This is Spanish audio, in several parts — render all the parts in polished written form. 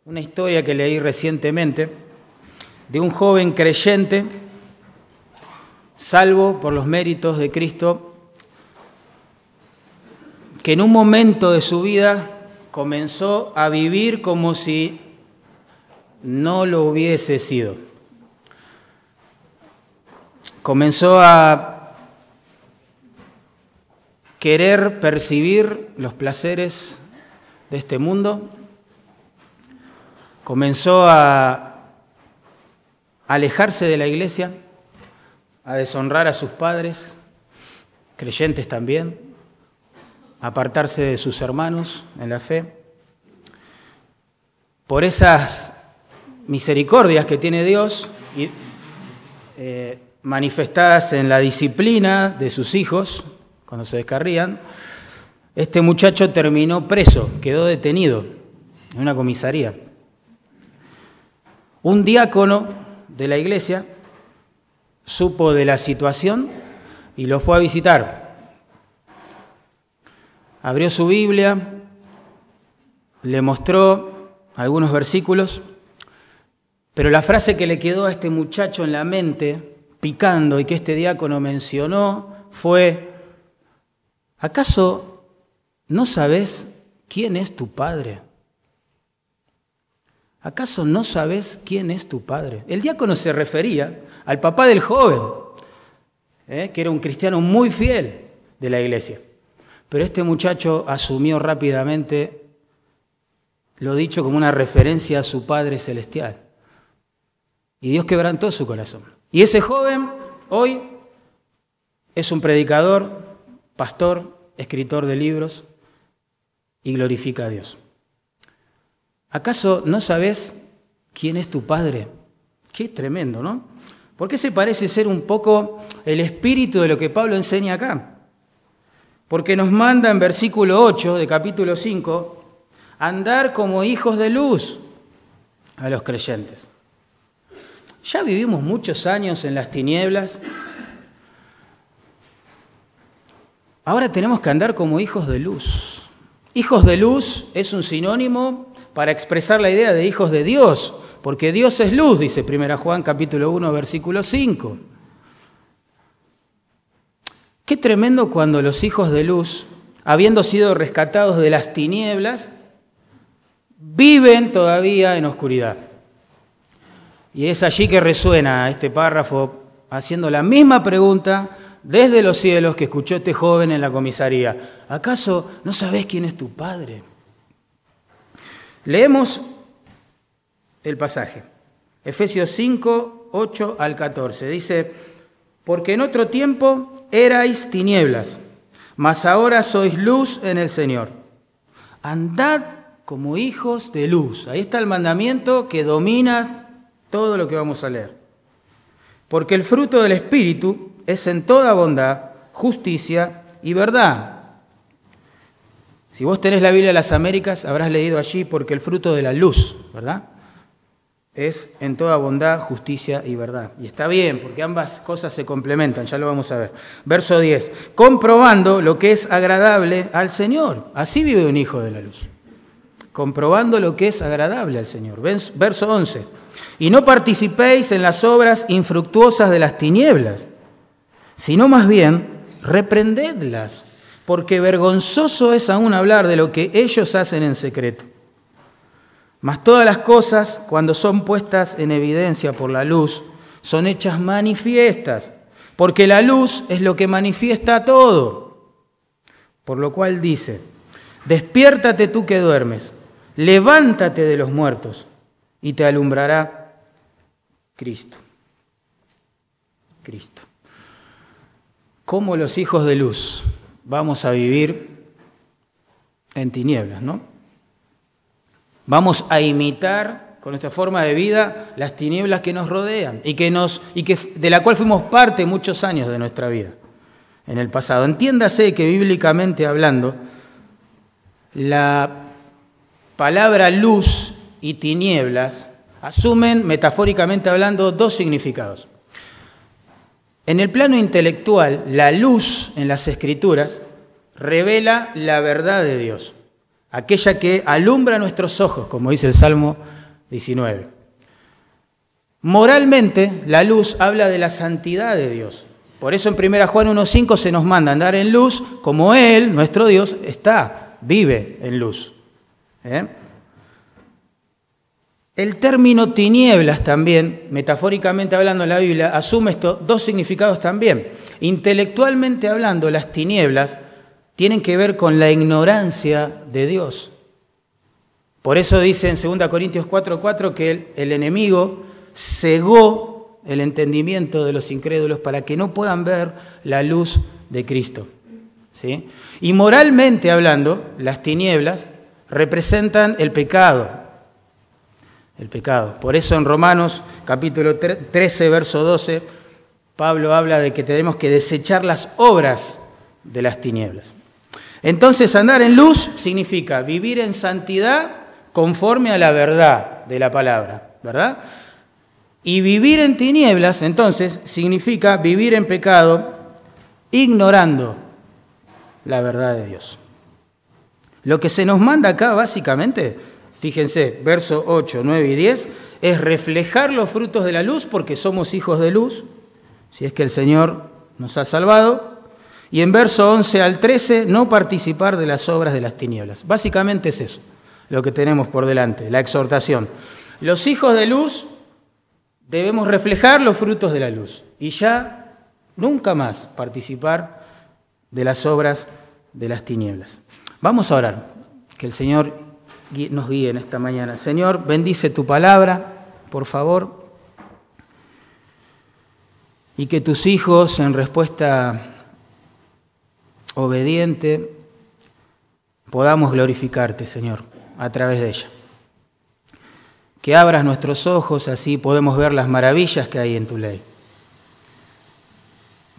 una historia que leí recientemente de un joven creyente, salvo por los méritos de Cristo, que en un momento de su vida comenzó a vivir como si no lo hubiese sido. Comenzó a querer percibir los placeres de este mundo. Comenzó a alejarse de la iglesia, a deshonrar a sus padres, creyentes también, a apartarse de sus hermanos en la fe. Por esas misericordias que tiene Dios, manifestadas en la disciplina de sus hijos, cuando se descarrían, este muchacho terminó preso, quedó detenido en una comisaría. Un diácono de la iglesia supo de la situación y lo fue a visitar. Abrió su Biblia, le mostró algunos versículos, pero la frase que le quedó a este muchacho en la mente, picando, y que este diácono mencionó, fue: ¿acaso no sabes quién es tu padre? ¿Acaso no sabes quién es tu padre? El diácono se refería al papá del joven, que era un cristiano muy fiel de la iglesia. Pero este muchacho asumió rápidamente lo dicho como una referencia a su Padre Celestial. Y Dios quebrantó su corazón. Y ese joven hoy es un predicador, pastor, escritor de libros y glorifica a Dios. ¿Acaso no sabes quién es tu Padre? Qué tremendo, ¿no? Porque ese parece ser un poco el espíritu de lo que Pablo enseña acá. Porque nos manda en versículo 8 de capítulo 5 andar como hijos de luz a los creyentes. Ya vivimos muchos años en las tinieblas. Ahora tenemos que andar como hijos de luz. Hijos de luz es un sinónimo para expresar la idea de hijos de Dios, porque Dios es luz, dice 1 Juan capítulo 1, versículo 5. Qué tremendo cuando los hijos de luz, habiendo sido rescatados de las tinieblas, viven todavía en oscuridad. Y es allí que resuena este párrafo haciendo la misma pregunta desde los cielos que escuchó este joven en la comisaría. ¿Acaso no sabés quién es tu Padre? Leemos el pasaje. Efesios 5, 8 al 14. Dice: porque en otro tiempo erais tinieblas, mas ahora sois luz en el Señor. Andad como hijos de luz. Ahí está el mandamiento que domina todo lo que vamos a leer. Porque el fruto del Espíritu es en toda bondad, justicia y verdad. Si vos tenés la Biblia de las Américas, habrás leído allí: porque el fruto de la luz, ¿verdad?, es en toda bondad, justicia y verdad. Y está bien, porque ambas cosas se complementan, ya lo vamos a ver. Verso 10, comprobando lo que es agradable al Señor. Así vive un hijo de la luz. Comprobando lo que es agradable al Señor. Verso 11, y no participéis en las obras infructuosas de las tinieblas, sino más bien reprendedlas, porque vergonzoso es aún hablar de lo que ellos hacen en secreto. Mas todas las cosas, cuando son puestas en evidencia por la luz, son hechas manifiestas, porque la luz es lo que manifiesta todo. Por lo cual dice: despiértate tú que duermes, levántate de los muertos, y te alumbrará Cristo. Cristo. ¿Cómo los hijos de luz vamos a vivir en tinieblas, no? Vamos a imitar con nuestra forma de vida las tinieblas que nos rodean y de la cual fuimos parte muchos años de nuestra vida en el pasado. Entiéndase que bíblicamente hablando, la palabra luz y tinieblas asumen, metafóricamente hablando, dos significados. En el plano intelectual, la luz en las Escrituras revela la verdad de Dios. aquella que alumbra nuestros ojos, como dice el Salmo 19. Moralmente, la luz habla de la santidad de Dios. Por eso en 1 Juan 1:5 se nos manda andar en luz, como Él, nuestro Dios, vive en luz. El término tinieblas también, metafóricamente hablando en la Biblia, asume estos dos significados también. Intelectualmente hablando, las tinieblas tienen que ver con la ignorancia de Dios. Por eso dice en 2 Corintios 4:4 que el enemigo cegó el entendimiento de los incrédulos para que no puedan ver la luz de Cristo. ¿Sí? Y moralmente hablando, las tinieblas representan el pecado. El pecado. Por eso en Romanos capítulo 13, verso 12, Pablo habla de que tenemos que desechar las obras de las tinieblas. Entonces, andar en luz significa vivir en santidad conforme a la verdad de la palabra, ¿verdad? Y vivir en tinieblas, entonces, significa vivir en pecado ignorando la verdad de Dios. Lo que se nos manda acá, básicamente, fíjense, versos 8, 9 y 10, es reflejar los frutos de la luz porque somos hijos de luz, si es que el Señor nos ha salvado. Y en verso 11 al 13, no participar de las obras de las tinieblas. Básicamente es eso lo que tenemos por delante, la exhortación. Los hijos de luz debemos reflejar los frutos de la luz y ya nunca más participar de las obras de las tinieblas. Vamos a orar, que el Señor nos guíe en esta mañana. Señor, bendice tu palabra, por favor, y que tus hijos, en respuesta obediente, podamos glorificarte, Señor, a través de ella. Que abras nuestros ojos, así podemos ver las maravillas que hay en tu ley.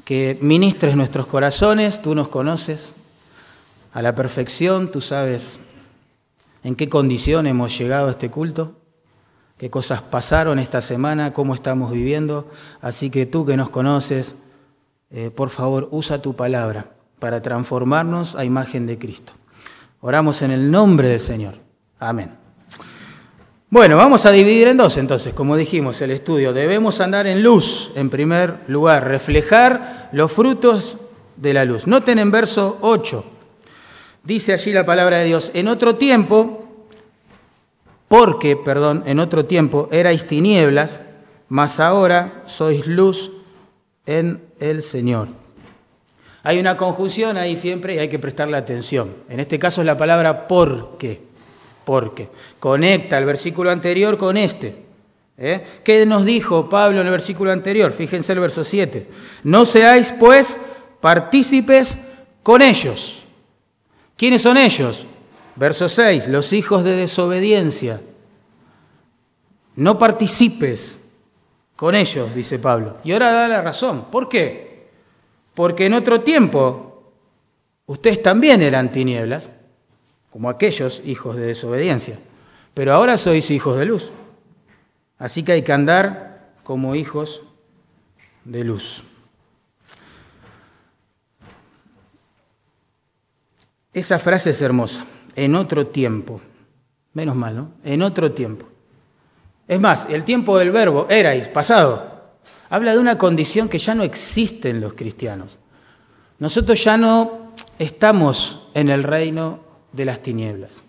Que ministres nuestros corazones, tú nos conoces a la perfección, tú sabes en qué condición hemos llegado a este culto, qué cosas pasaron esta semana, cómo estamos viviendo. Así que tú que nos conoces, por favor, usa tu palabra para transformarnos a imagen de Cristo. Oramos en el nombre del Señor. Amén. Bueno, vamos a dividir en dos entonces, como dijimos, el estudio. Debemos andar en luz, en primer lugar, reflejar los frutos de la luz. Noten en verso 8, dice allí la palabra de Dios, en otro tiempo erais tinieblas, mas ahora sois luz en el Señor. Hay una conjunción ahí siempre y hay que prestarle atención. En este caso es la palabra porque. Porque conecta el versículo anterior con este. ¿Qué nos dijo Pablo en el versículo anterior? Fíjense el verso 7. No seáis, pues, partícipes con ellos. ¿Quiénes son ellos? Verso 6. Los hijos de desobediencia. No participes con ellos, dice Pablo. Y ahora da la razón. ¿Por qué? Porque en otro tiempo ustedes también eran tinieblas, como aquellos hijos de desobediencia. Pero ahora sois hijos de luz. Así que hay que andar como hijos de luz. Esa frase es hermosa. En otro tiempo. Menos mal, ¿no? En otro tiempo. Es más, el tiempo del verbo, erais, pasado, habla de una condición que ya no existe en los cristianos. Nosotros ya no estamos en el reino de las tinieblas.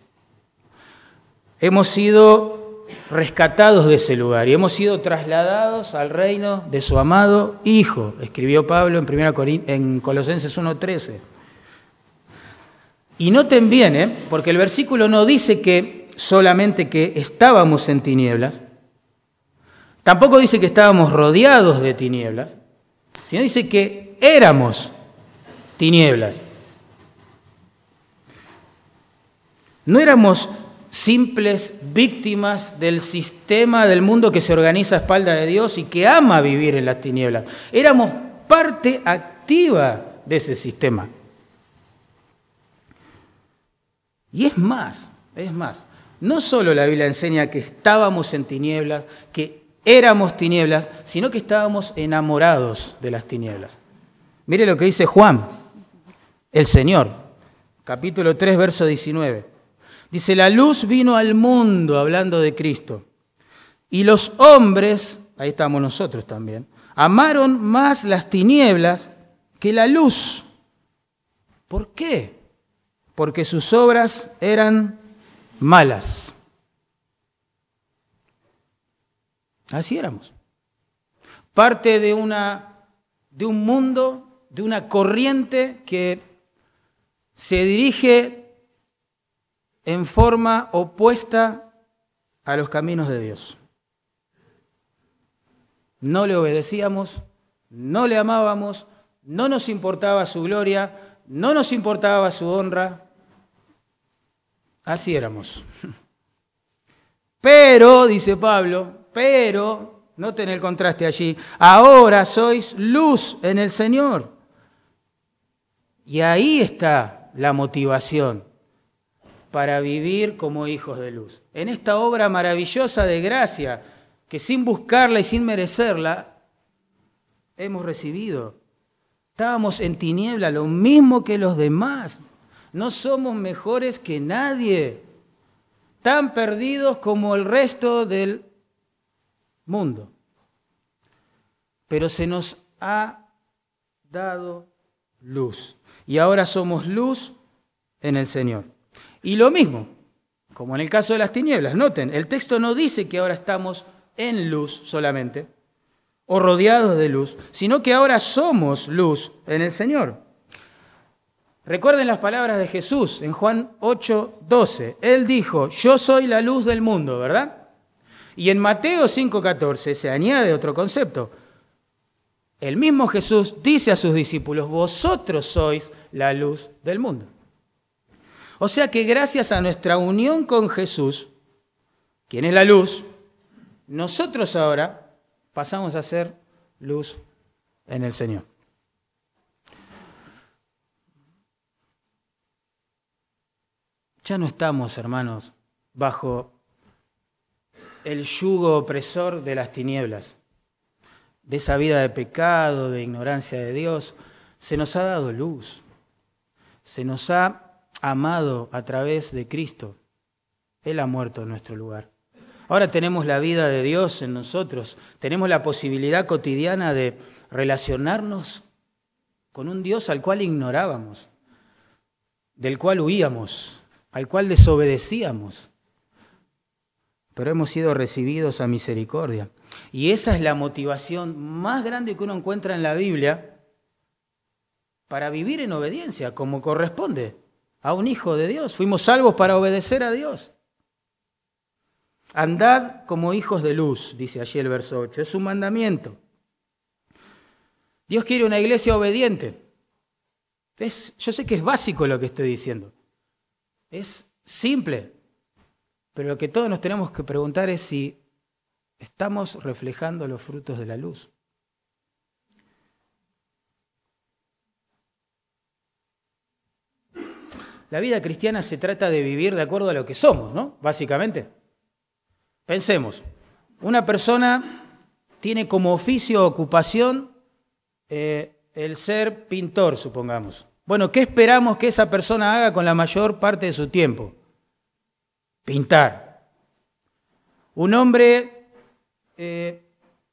Hemos sido rescatados de ese lugar y hemos sido trasladados al reino de su amado Hijo, escribió Pablo en Colosenses 1:13. Y noten bien, porque el versículo no dice que solamente que estábamos en tinieblas, tampoco dice que estábamos rodeados de tinieblas, sino dice que éramos tinieblas. No éramos simples víctimas del sistema del mundo que se organiza a espaldas de Dios y que ama vivir en las tinieblas. Éramos parte activa de ese sistema. Y es más, no solo la Biblia enseña que estábamos en tinieblas, que éramos tinieblas, sino que estábamos enamorados de las tinieblas. Mire lo que dice Juan, el Señor, capítulo 3, verso 19. Dice, la luz vino al mundo, hablando de Cristo. Y los hombres, ahí estamos nosotros también, amaron más las tinieblas que la luz. ¿Por qué? Porque sus obras eran malas. Así éramos. Parte de un mundo, de una corriente que se dirige en forma opuesta a los caminos de Dios. No le obedecíamos, no le amábamos, no nos importaba su gloria, no nos importaba su honra. Así éramos. Pero, dice Pablo, noten el contraste allí, ahora sois luz en el Señor. Y ahí está la motivación para vivir como hijos de luz. En esta obra maravillosa de gracia, que sin buscarla y sin merecerla, hemos recibido. Estábamos en tiniebla, lo mismo que los demás. No somos mejores que nadie. Tan perdidos como el resto del mundo. Pero se nos ha dado luz. Y ahora somos luz en el Señor. Y lo mismo, como en el caso de las tinieblas. Noten, el texto no dice que ahora estamos en luz solamente, o rodeados de luz, sino que ahora somos luz en el Señor. Recuerden las palabras de Jesús en Juan 8:12. Él dijo, yo soy la luz del mundo, ¿verdad? Y en Mateo 5:14 se añade otro concepto. El mismo Jesús dice a sus discípulos, vosotros sois la luz del mundo. O sea que gracias a nuestra unión con Jesús, quien es la luz, nosotros ahora pasamos a ser luz en el Señor. Ya no estamos, hermanos, bajo el yugo opresor de las tinieblas, de esa vida de pecado, de ignorancia de Dios. Se nos ha dado luz, se nos ha amado a través de Cristo. Él ha muerto en nuestro lugar. Ahora tenemos la vida de Dios en nosotros, tenemos la posibilidad cotidiana de relacionarnos con un Dios al cual ignorábamos, del cual huíamos, al cual desobedecíamos, pero hemos sido recibidos a misericordia. Y esa es la motivación más grande que uno encuentra en la Biblia para vivir en obediencia, como corresponde a un hijo de Dios. Fuimos salvos para obedecer a Dios. Andad como hijos de luz, dice allí el verso 8, es un mandamiento. Dios quiere una iglesia obediente. Yo sé que es básico lo que estoy diciendo. Es simple, pero lo que todos nos tenemos que preguntar es si estamos reflejando los frutos de la luz. La vida cristiana se trata de vivir de acuerdo a lo que somos, ¿no? Básicamente. Pensemos, una persona tiene como oficio o ocupación el ser pintor, supongamos. Bueno, ¿qué esperamos que esa persona haga con la mayor parte de su tiempo? Pintar. Un hombre,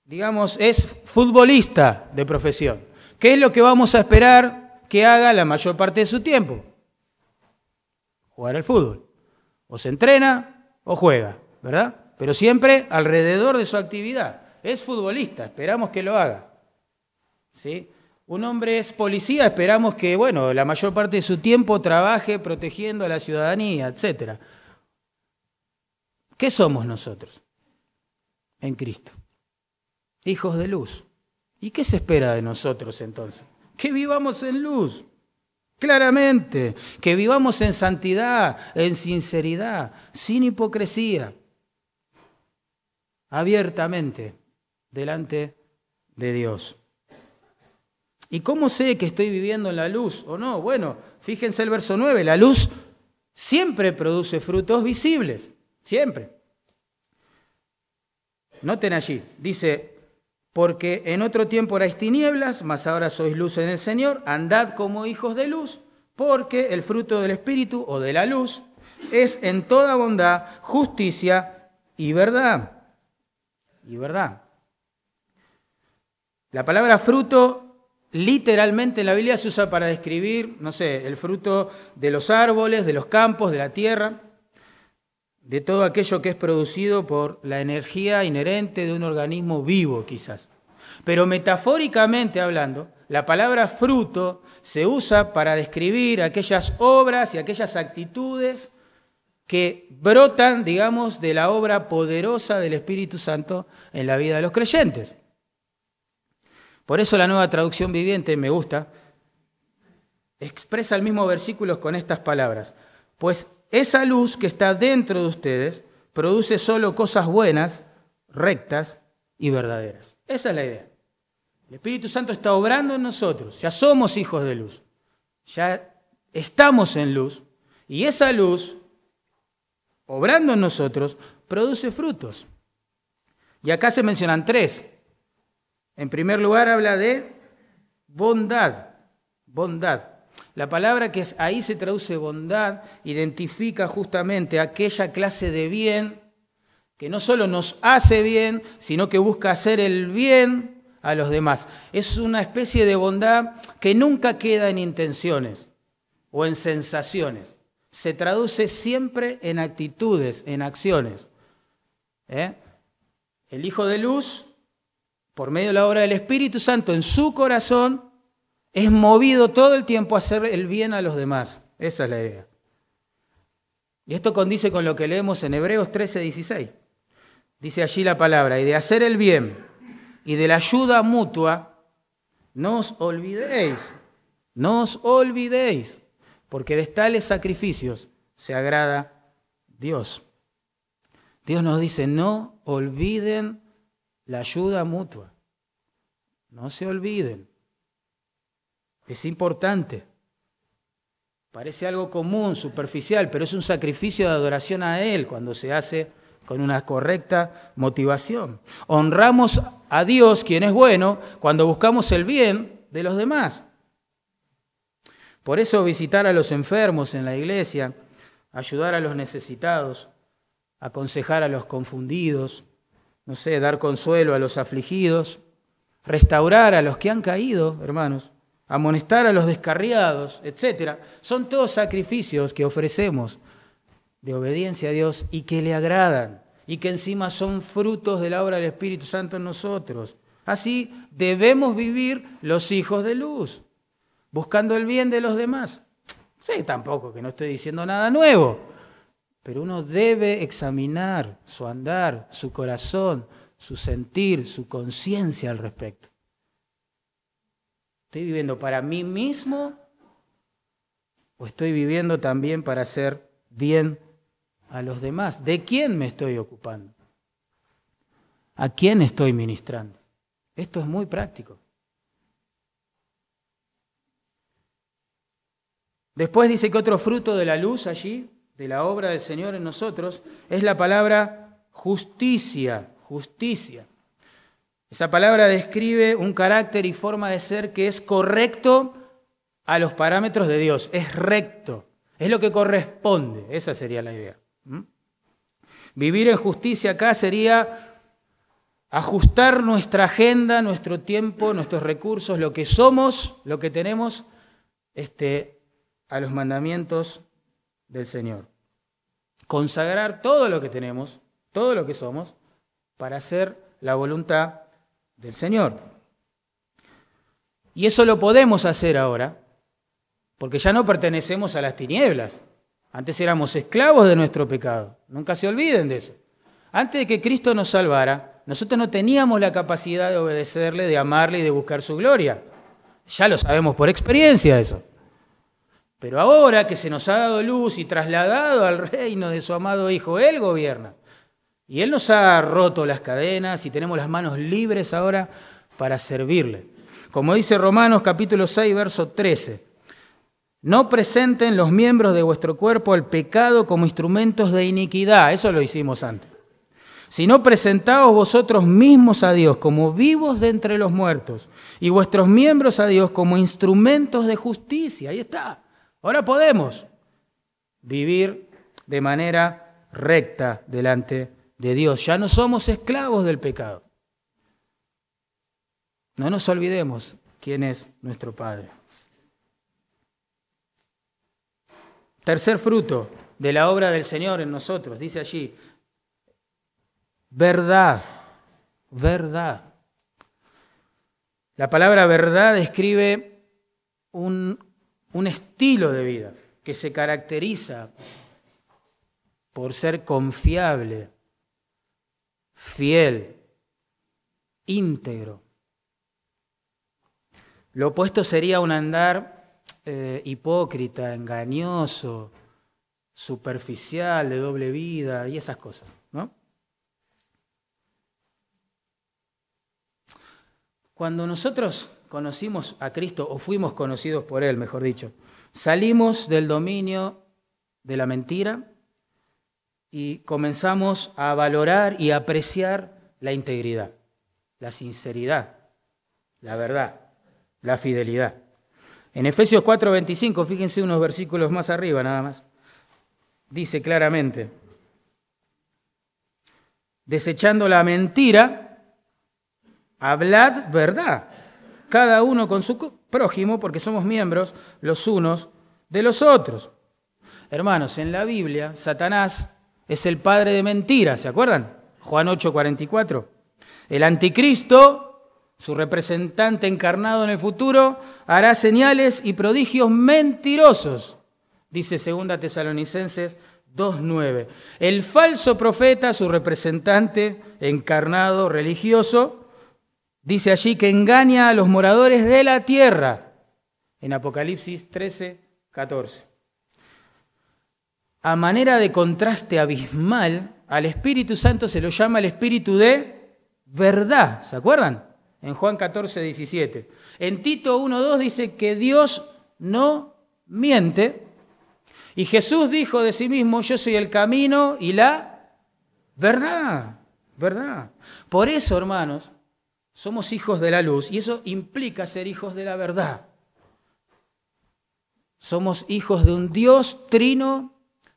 digamos, es futbolista de profesión. ¿Qué es lo que vamos a esperar que haga la mayor parte de su tiempo? Jugar al fútbol. O se entrena o juega, ¿verdad? Pero siempre alrededor de su actividad. Es futbolista, esperamos que lo haga. ¿Sí? Un hombre es policía, esperamos que, bueno, la mayor parte de su tiempo trabaje protegiendo a la ciudadanía, etc. ¿Qué somos nosotros en Cristo? Hijos de luz. ¿Y qué se espera de nosotros entonces? Que vivamos en luz, claramente, que vivamos en santidad, en sinceridad, sin hipocresía, abiertamente, delante de Dios. ¿Y cómo sé que estoy viviendo en la luz o no? Bueno, fíjense el verso 9, la luz siempre produce frutos visibles, siempre. Noten allí, dice, porque en otro tiempo erais tinieblas, mas ahora sois luz en el Señor, andad como hijos de luz, porque el fruto del Espíritu o de la luz es en toda bondad, justicia y verdad. Y verdad. La palabra fruto literalmente en la Biblia se usa para describir, no sé, el fruto de los árboles, de los campos, de la tierra, de todo aquello que es producido por la energía inherente de un organismo vivo, quizás. Pero metafóricamente hablando, la palabra fruto se usa para describir aquellas obras y aquellas actitudes que brotan, digamos, de la obra poderosa del Espíritu Santo en la vida de los creyentes. Por eso la Nueva Traducción Viviente, me gusta, expresa el mismo versículo con estas palabras. Pues esa luz que está dentro de ustedes produce solo cosas buenas, rectas y verdaderas. Esa es la idea. El Espíritu Santo está obrando en nosotros, ya somos hijos de luz, ya estamos en luz, y esa luz, obrando en nosotros, produce frutos. Y acá se mencionan 3. En primer lugar habla de bondad, bondad. La palabra que ahí se traduce bondad identifica justamente aquella clase de bien que no solo nos hace bien, sino que busca hacer el bien a los demás. Es una especie de bondad que nunca queda en intenciones o en sensaciones. Se traduce siempre en actitudes, en acciones. El Hijo de Luz, por medio de la obra del Espíritu Santo en su corazón, es movido todo el tiempo a hacer el bien a los demás. Esa es la idea. Y esto condice con lo que leemos en Hebreos 13:16. Dice allí la palabra, y de hacer el bien y de la ayuda mutua, no os olvidéis, porque de tales sacrificios se agrada Dios. Dios nos dice, no olviden la ayuda mutua. No se olviden. Es importante. Parece algo común, superficial, pero es un sacrificio de adoración a Él cuando se hace con una correcta motivación. Honramos a Dios, quien es bueno, cuando buscamos el bien de los demás. Por eso visitar a los enfermos en la iglesia, ayudar a los necesitados, aconsejar a los confundidos, no sé, dar consuelo a los afligidos, restaurar a los que han caído, hermanos, amonestar a los descarriados, etc. Son todos sacrificios que ofrecemos de obediencia a Dios y que le agradan y que encima son frutos de la obra del Espíritu Santo en nosotros. Así debemos vivir los hijos de luz, buscando el bien de los demás. Sí, tampoco, que no estoy diciendo nada nuevo, pero uno debe examinar su andar, su corazón, su sentir, su conciencia al respecto. ¿Estoy viviendo para mí mismo o estoy viviendo también para hacer bien a los demás? ¿De quién me estoy ocupando? ¿A quién estoy ministrando? Esto es muy práctico. Después dice que otro fruto de la luz allí, de la obra del Señor en nosotros, es la palabra justicia, justicia. Esa palabra describe un carácter y forma de ser que es correcto a los parámetros de Dios, es recto, es lo que corresponde, esa sería la idea. Vivir en justicia acá sería ajustar nuestra agenda, nuestro tiempo, nuestros recursos, lo que somos, lo que tenemos, a los mandamientos del Señor. Consagrar todo lo que tenemos, todo lo que somos, para hacer la voluntad del Señor. Y eso lo podemos hacer ahora, porque ya no pertenecemos a las tinieblas. Antes éramos esclavos de nuestro pecado. Nunca se olviden de eso. Antes de que Cristo nos salvara, nosotros no teníamos la capacidad de obedecerle, de amarle y de buscar su gloria. Ya lo sabemos por experiencia eso. Pero ahora que se nos ha dado luz y trasladado al reino de su amado Hijo, Él gobierna. Y Él nos ha roto las cadenas y tenemos las manos libres ahora para servirle. Como dice Romanos capítulo 6, verso 13. No presenten los miembros de vuestro cuerpo al pecado como instrumentos de iniquidad. Eso lo hicimos antes. Sino presentaos vosotros mismos a Dios como vivos de entre los muertos y vuestros miembros a Dios como instrumentos de justicia. Ahí está. Ahora podemos vivir de manera recta delante de Dios. Ya no somos esclavos del pecado. No nos olvidemos quién es nuestro Padre. Tercer fruto de la obra del Señor en nosotros, dice allí, verdad, verdad. La palabra verdad describe un estilo de vida que se caracteriza por ser confiable, fiel, íntegro. Lo opuesto sería un andar hipócrita, engañoso, superficial, de doble vida y esas cosas, ¿no? Cuando nosotros conocimos a Cristo, o fuimos conocidos por Él, mejor dicho, salimos del dominio de la mentira y comenzamos a valorar y apreciar la integridad, la sinceridad, la verdad, la fidelidad. En Efesios 4:25, fíjense unos versículos más arriba nada más, dice claramente, desechando la mentira, hablad verdad, cada uno con su prójimo, porque somos miembros los unos de los otros. Hermanos, en la Biblia, Satanás es el padre de mentiras, ¿se acuerdan? Juan 8:44. El anticristo, su representante encarnado en el futuro, hará señales y prodigios mentirosos, dice 2 Tesalonicenses 2:9. El falso profeta, su representante encarnado religioso, dice allí que engaña a los moradores de la tierra, en Apocalipsis 13:14. A manera de contraste abismal, al Espíritu Santo se lo llama el Espíritu de verdad, ¿se acuerdan? En Juan 14:17. En Tito 1:2 dice que Dios no miente. Y Jesús dijo de sí mismo, yo soy el camino y la verdad. Verdad. Por eso, hermanos, somos hijos de la luz y eso implica ser hijos de la verdad. Somos hijos de un Dios trino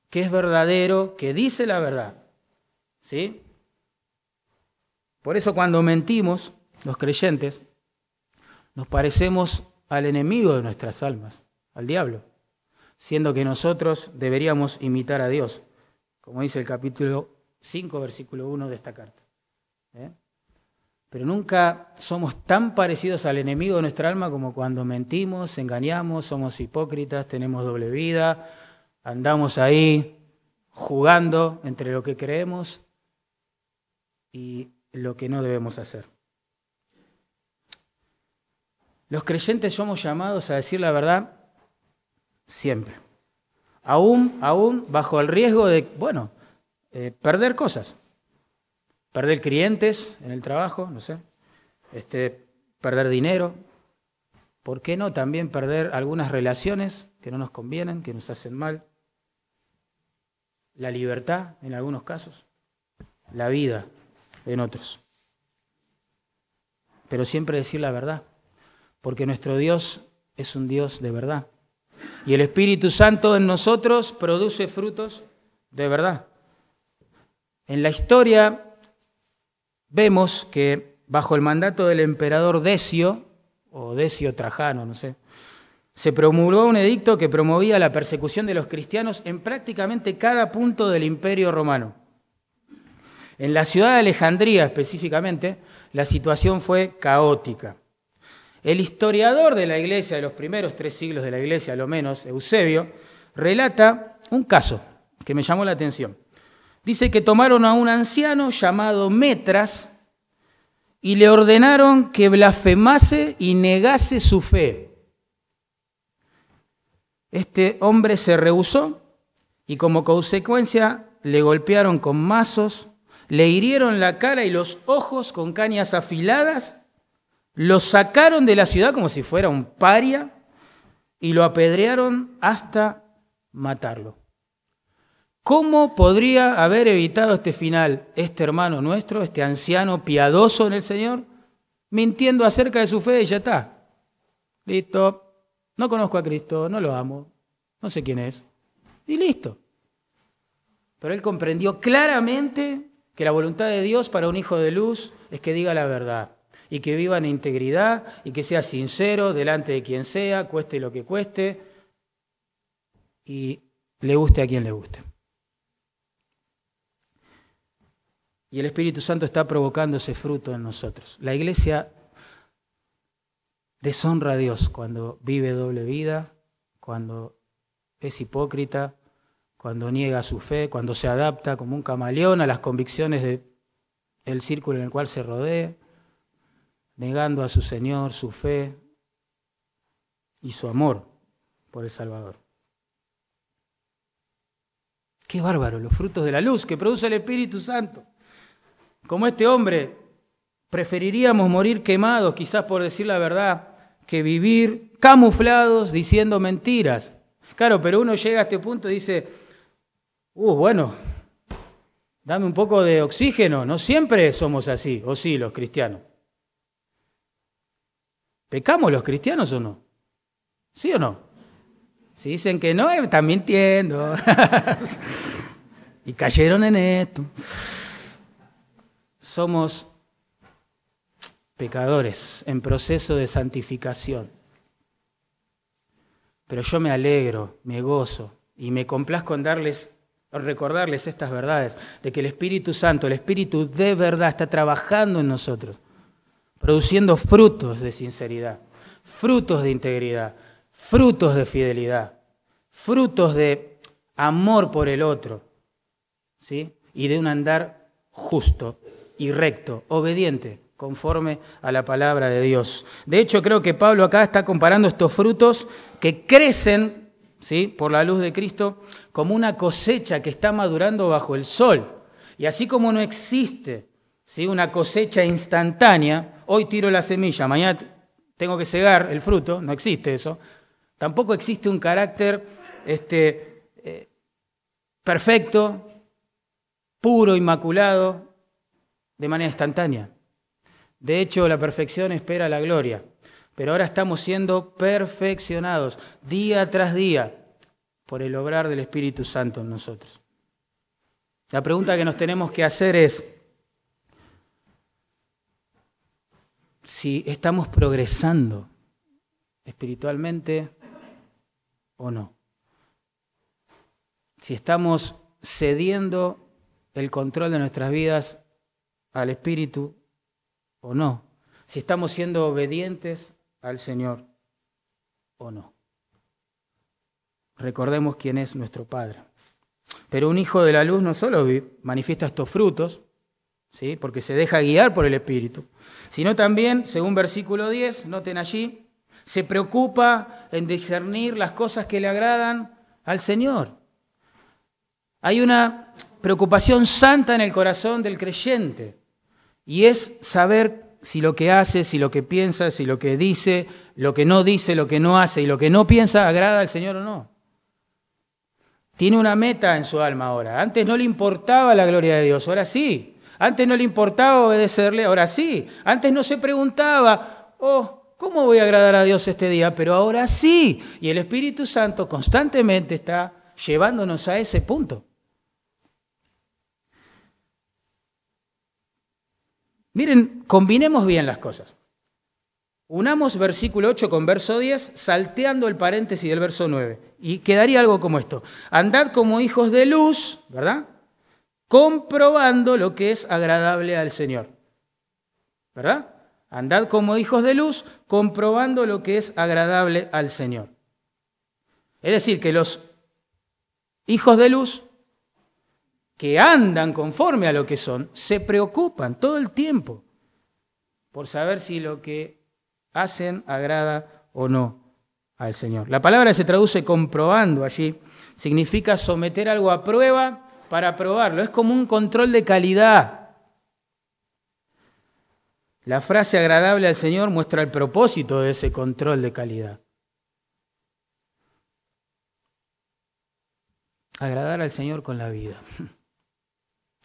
que es verdadero, que dice la verdad. ¿Sí? Por eso cuando mentimos, los creyentes, nos parecemos al enemigo de nuestras almas, al diablo, siendo que nosotros deberíamos imitar a Dios, como dice el capítulo 5, versículo 1 de esta carta. Pero nunca somos tan parecidos al enemigo de nuestra alma como cuando mentimos, engañamos, somos hipócritas, tenemos doble vida, andamos ahí jugando entre lo que creemos y lo que no debemos hacer. Los creyentes somos llamados a decir la verdad siempre, aún bajo el riesgo de, perder cosas, perder clientes en el trabajo, no sé, perder dinero, ¿por qué no también perder algunas relaciones que no nos convienen, que nos hacen mal? La libertad en algunos casos, la vida en otros. Pero siempre decir la verdad, porque nuestro Dios es un Dios de verdad. Y el Espíritu Santo en nosotros produce frutos de verdad. En la historia vemos que bajo el mandato del emperador Decio, o Decio Trajano, no sé, se promulgó un edicto que promovía la persecución de los cristianos en prácticamente cada punto del Imperio Romano. En la ciudad de Alejandría específicamente, la situación fue caótica. El historiador de la iglesia, de los primeros 3 siglos de la iglesia, a lo menos, Eusebio, relata un caso que me llamó la atención. Dice que tomaron a un anciano llamado Metras y le ordenaron que blasfemase y negase su fe. Este hombre se rehusó y como consecuencia le golpearon con mazos, le hirieron la cara y los ojos con cañas afiladas, lo sacaron de la ciudad como si fuera un paria y lo apedrearon hasta matarlo. ¿Cómo podría haber evitado este final este hermano nuestro, este anciano piadoso en el Señor, mintiendo acerca de su fe y ya está? Listo, no conozco a Cristo, no lo amo, no sé quién es, y listo. Pero él comprendió claramente que la voluntad de Dios para un hijo de luz es que diga la verdad y que viva en integridad y que sea sincero delante de quien sea, cueste lo que cueste y le guste a quien le guste. Y el Espíritu Santo está provocando ese fruto en nosotros. La iglesia deshonra a Dios cuando vive doble vida, cuando es hipócrita, cuando niega su fe, cuando se adapta como un camaleón a las convicciones del círculo en el cual se rodea, negando a su Señor, su fe y su amor por el Salvador. ¡Qué bárbaro! Los frutos de la luz que produce el Espíritu Santo. Como este hombre, preferiríamos morir quemados, quizás por decir la verdad, que vivir camuflados diciendo mentiras. Claro, pero uno llega a este punto y dice, bueno, dame un poco de oxígeno. No siempre somos así, o sí, los cristianos. ¿Pecamos los cristianos o no? ¿Sí o no? Si dicen que no, están mintiendo. Y cayeron en esto. Somos pecadores en proceso de santificación. Pero yo me alegro, me gozo y me complazco en recordarles estas verdades, de que el Espíritu Santo, el Espíritu de verdad está trabajando en nosotros, produciendo frutos de sinceridad, frutos de integridad, frutos de fidelidad, frutos de amor por el otro, ¿sí? Y de un andar justo y recto, obediente, conforme a la palabra de Dios. De hecho, creo que Pablo acá está comparando estos frutos que crecen, ¿sí?, por la luz de Cristo, como una cosecha que está madurando bajo el sol. Y así como no existe, ¿sí?, una cosecha instantánea, hoy tiro la semilla, mañana tengo que cegar el fruto, no existe eso. Tampoco existe un carácter perfecto, puro, inmaculado, de manera instantánea. De hecho, la perfección espera la gloria. Pero ahora estamos siendo perfeccionados día tras día por el obrar del Espíritu Santo en nosotros. La pregunta que nos tenemos que hacer es si estamos progresando espiritualmente o no. Si estamos cediendo el control de nuestras vidas al Espíritu o no. Si estamos siendo obedientes al Señor o no. Recordemos quién es nuestro Padre. Pero un hijo de la luz no solo manifiesta estos frutos, ¿sí?, porque se deja guiar por el Espíritu, sino también, según versículo 10, noten allí, se preocupa en discernir las cosas que le agradan al Señor. Hay una preocupación santa en el corazón del creyente, y es saber si lo que hace, si lo que piensa, si lo que dice, lo que no hace y lo que no piensa agrada al Señor o no. Tiene una meta en su alma ahora. Antes no le importaba la gloria de Dios, ahora sí. Antes no le importaba obedecerle, ahora sí. Antes no se preguntaba, ¿cómo voy a agradar a Dios este día? Pero ahora sí. Y el Espíritu Santo constantemente está llevándonos a ese punto. Miren, combinemos bien las cosas. Unamos versículo 8 con verso 10, salteando el paréntesis del verso 9. Y quedaría algo como esto. Andad como hijos de luz, ¿verdad?, comprobando lo que es agradable al Señor. ¿Verdad? Andad como hijos de luz, comprobando lo que es agradable al Señor. Es decir, que los hijos de luz que andan conforme a lo que son, se preocupan todo el tiempo por saber si lo que hacen agrada o no al Señor. La palabra que se traduce comprobando allí significa someter algo a prueba para probarlo. Es como un control de calidad. La frase agradable al Señor muestra el propósito de ese control de calidad. Agradar al Señor con la vida.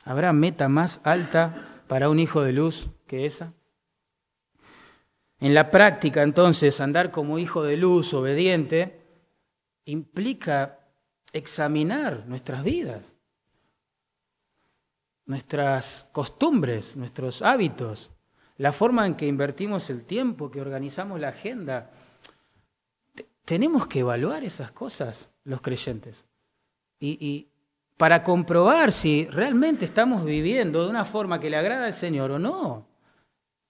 ¿Habrá meta más alta para un hijo de luz que esa? En la práctica, entonces, andar como hijo de luz, obediente, implica examinar nuestras vidas. nuestras costumbres, nuestros hábitos, la forma en que invertimos el tiempo, que organizamos la agenda. Tenemos que evaluar esas cosas, los creyentes. Y para comprobar si realmente estamos viviendo de una forma que le agrada al Señor o no,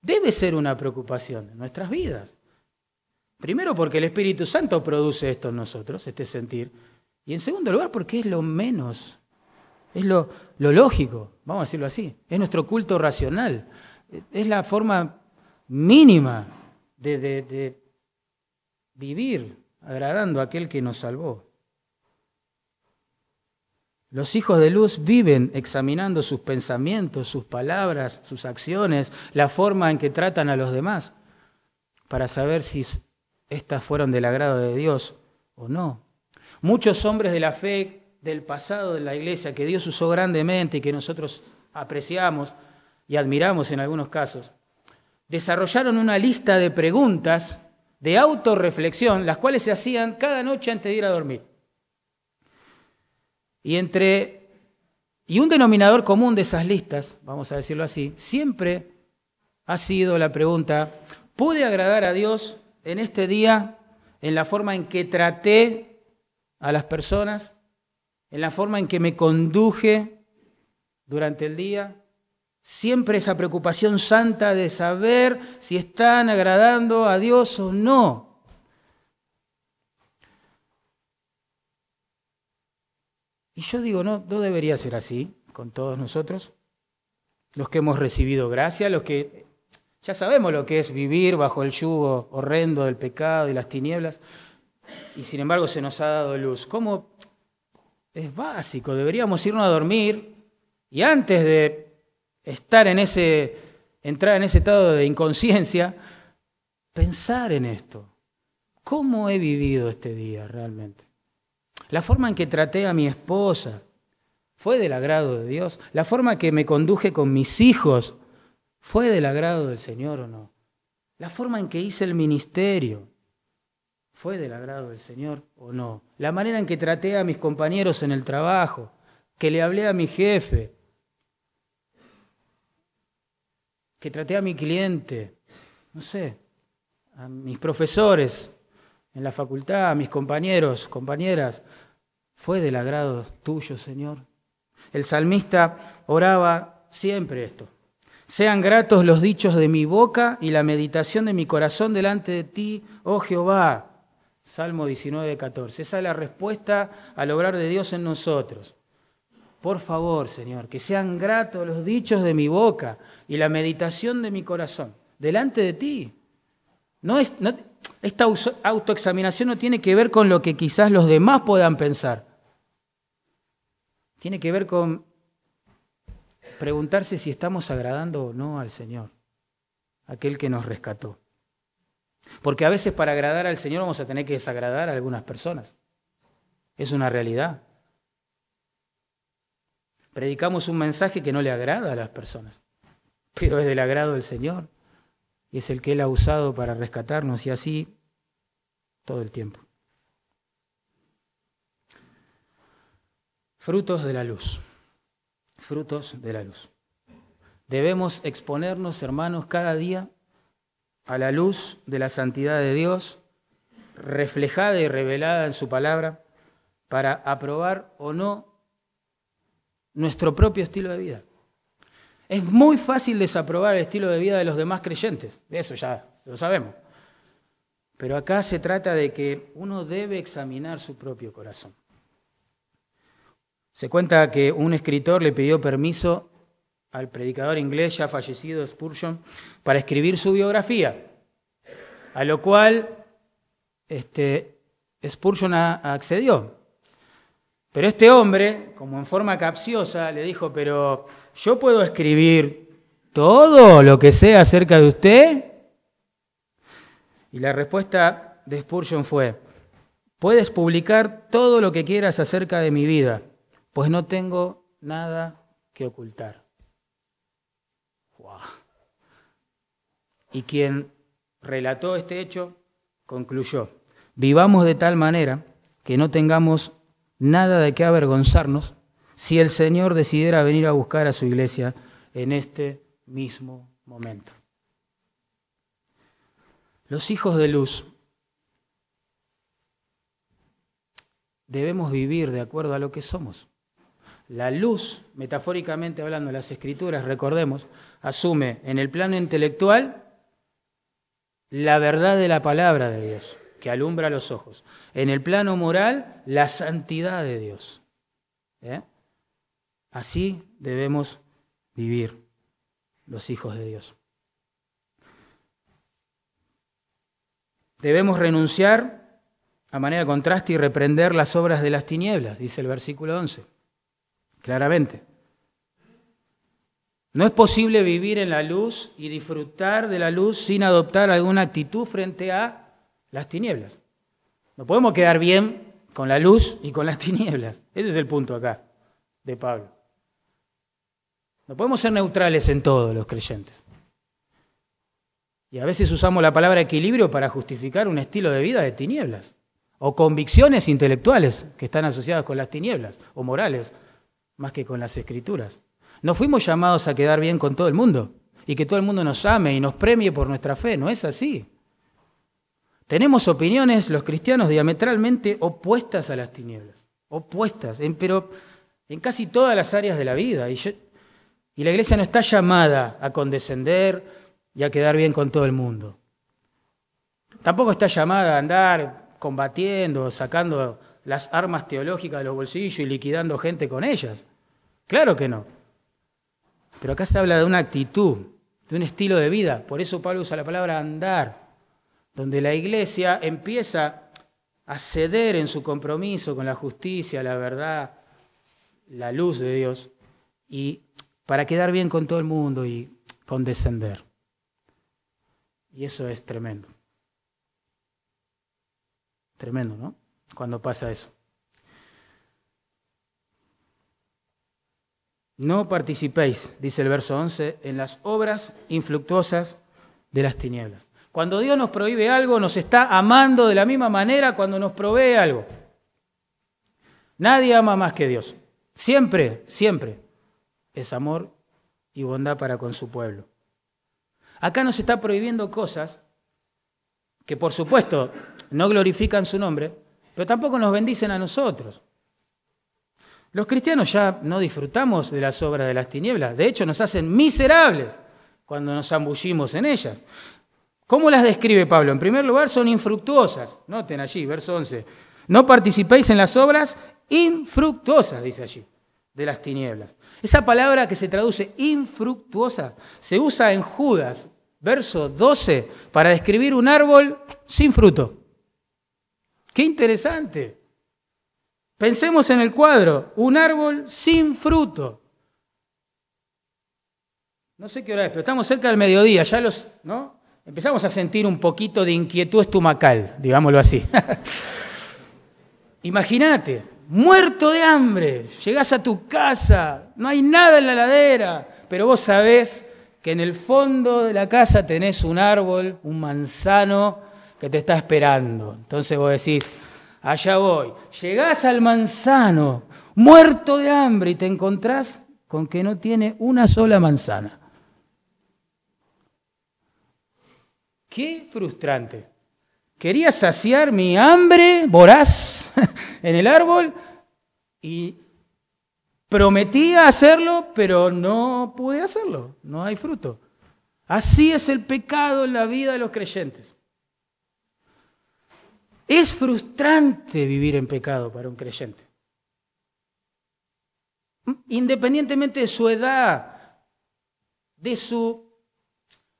debe ser una preocupación en nuestras vidas. Primero porque el Espíritu Santo produce esto en nosotros, este sentir. Y en segundo lugar porque es lo menos, es lo lógico, vamos a decirlo así. Es nuestro culto racional. Es la forma mínima de vivir agradando a aquel que nos salvó. Los hijos de luz viven examinando sus pensamientos, sus palabras, sus acciones, la forma en que tratan a los demás, para saber si estas fueron del agrado de Dios o no. Muchos hombres de la fe del pasado de la iglesia que Dios usó grandemente y que nosotros apreciamos y admiramos en algunos casos, desarrollaron una lista de preguntas de autorreflexión, las cuales se hacían cada noche antes de ir a dormir. Y un denominador común de esas listas, vamos a decirlo así, siempre ha sido la pregunta: ¿pude agradar a Dios en este día en la forma en que traté a las personas, en la forma en que me conduje durante el día? Siempre esa preocupación santa de saber si están agradando a Dios o no. Y yo digo, no debería ser así con todos nosotros, los que hemos recibido gracia, los que ya sabemos lo que es vivir bajo el yugo horrendo del pecado y las tinieblas, y sin embargo se nos ha dado luz. ¿Cómo? Es básico, deberíamos irnos a dormir y antes de entrar en ese estado de inconsciencia, pensar en esto. ¿Cómo he vivido este día realmente? La forma en que traté a mi esposa fue del agrado de Dios. La forma en que me conduje con mis hijos fue del agrado del Señor o no. La forma en que hice el ministerio fue del agrado del Señor o no. La manera en que traté a mis compañeros en el trabajo, que le hablé a mi jefe, que traté a mi cliente, no sé, a mis profesores en la facultad, a mis compañeros, compañeras, fue del agrado tuyo, Señor. El salmista oraba siempre esto: sean gratos los dichos de mi boca y la meditación de mi corazón delante de ti, oh Jehová. Salmo 19:14. Esa es la respuesta al obrar de Dios en nosotros. Por favor, Señor, que sean gratos los dichos de mi boca y la meditación de mi corazón delante de ti. Esta autoexaminación no tiene que ver con lo que quizás los demás puedan pensar. Tiene que ver con preguntarse si estamos agradando o no al Señor, aquel que nos rescató. Porque a veces para agradar al Señor vamos a tener que desagradar a algunas personas. Es una realidad. Predicamos un mensaje que no le agrada a las personas, pero es del agrado del Señor. Y es el que Él ha usado para rescatarnos, y así todo el tiempo. Frutos de la luz. Frutos de la luz. Debemos exponernos, hermanos, cada día a la luz de la santidad de Dios, reflejada y revelada en su palabra, para aprobar o no nuestro propio estilo de vida. Es muy fácil desaprobar el estilo de vida de los demás creyentes, de eso ya lo sabemos. Pero acá se trata de que uno debe examinar su propio corazón. Se cuenta que un escritor le pidió permiso al predicador inglés ya fallecido Spurgeon para escribir su biografía, a lo cual Spurgeon accedió. Pero este hombre, como en forma capciosa, le dijo: pero ¿yo puedo escribir todo lo que sé acerca de usted? Y la respuesta de Spurgeon fue: puedes publicar todo lo que quieras acerca de mi vida, pues no tengo nada que ocultar. ¡Wow! Y quien relató este hecho concluyó: vivamos de tal manera que no tengamos nada de qué avergonzarnos, si el Señor decidiera venir a buscar a su iglesia en este mismo momento. Los hijos de luz debemos vivir de acuerdo a lo que somos. La luz, metafóricamente hablando, las Escrituras, recordemos, asume en el plano intelectual la verdad de la palabra de Dios, que alumbra los ojos. En el plano moral, la santidad de Dios. Así debemos vivir los hijos de Dios. Debemos renunciar a manera de contraste y reprender las obras de las tinieblas, dice el versículo 11, claramente. No es posible vivir en la luz y disfrutar de la luz sin adoptar alguna actitud frente a las tinieblas. No podemos quedar bien con la luz y con las tinieblas. Ese es el punto acá de Pablo. No podemos ser neutrales en todo los creyentes. Y a veces usamos la palabra equilibrio para justificar un estilo de vida de tinieblas o convicciones intelectuales que están asociadas con las tinieblas o morales más que con las Escrituras. No fuimos llamados a quedar bien con todo el mundo y que todo el mundo nos ame y nos premie por nuestra fe. No es así. Tenemos opiniones, los cristianos, diametralmente opuestas a las tinieblas. Opuestas, pero en casi todas las áreas de la vida. Y la iglesia no está llamada a condescender y a quedar bien con todo el mundo. Tampoco está llamada a andar combatiendo, sacando las armas teológicas de los bolsillos y liquidando gente con ellas. Claro que no. Pero acá se habla de una actitud, de un estilo de vida. Por eso Pablo usa la palabra andar, donde la iglesia empieza a ceder en su compromiso con la justicia, la verdad, la luz de Dios, y para quedar bien con todo el mundo y condescender. Y eso es tremendo. Tremendo, ¿no? Cuando pasa eso. No participéis, dice el verso 11, en las obras infructuosas de las tinieblas. Cuando Dios nos prohíbe algo, nos está amando de la misma manera cuando nos provee algo. Nadie ama más que Dios. Siempre, siempre es amor y bondad para con su pueblo. Acá nos está prohibiendo cosas que, por supuesto, no glorifican su nombre, pero tampoco nos bendicen a nosotros. Los cristianos ya no disfrutamos de las obras de las tinieblas. De hecho, nos hacen miserables cuando nos zambullimos en ellas. ¿Cómo las describe Pablo? En primer lugar, son infructuosas. Noten allí, verso 11. No participéis en las obras infructuosas, dice allí, de las tinieblas. Esa palabra que se traduce infructuosa se usa en Judas, verso 12, para describir un árbol sin fruto. ¡Qué interesante! Pensemos en el cuadro, un árbol sin fruto. No sé qué hora es, pero estamos cerca del mediodía, ¿no? Empezamos a sentir un poquito de inquietud estomacal, digámoslo así. Imagínate, muerto de hambre, llegás a tu casa, no hay nada en la heladera, pero vos sabés que en el fondo de la casa tenés un árbol, un manzano que te está esperando. Entonces vos decís, allá voy. Llegás al manzano, muerto de hambre, y te encontrás con que no tiene una sola manzana. Qué frustrante. Quería saciar mi hambre voraz en el árbol y prometía hacerlo, pero no pude hacerlo. No hay fruto. Así es el pecado en la vida de los creyentes. Es frustrante vivir en pecado para un creyente. Independientemente de su edad, de su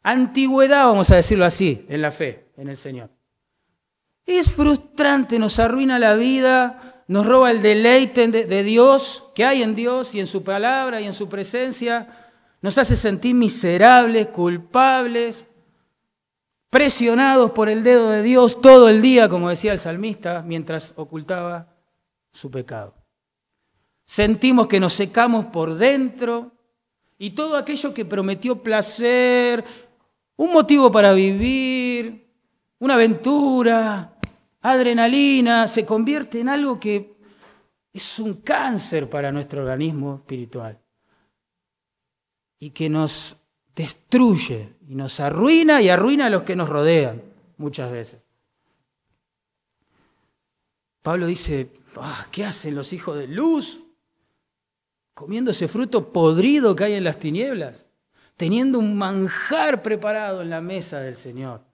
antigüedad, vamos a decirlo así, en la fe, en el Señor. Es frustrante, nos arruina la vida, nos roba el deleite de Dios, que hay en Dios y en su palabra y en su presencia. Nos hace sentir miserables, culpables, presionados por el dedo de Dios todo el día, como decía el salmista, mientras ocultaba su pecado. Sentimos que nos secamos por dentro y todo aquello que prometió placer, un motivo para vivir, una aventura, adrenalina, se convierte en algo que es un cáncer para nuestro organismo espiritual y que nos destruye y nos arruina y arruina a los que nos rodean muchas veces. Pablo dice, ¿qué hacen los hijos de luz? Comiendo ese fruto podrido que hay en las tinieblas, teniendo un manjar preparado en la mesa del Señor,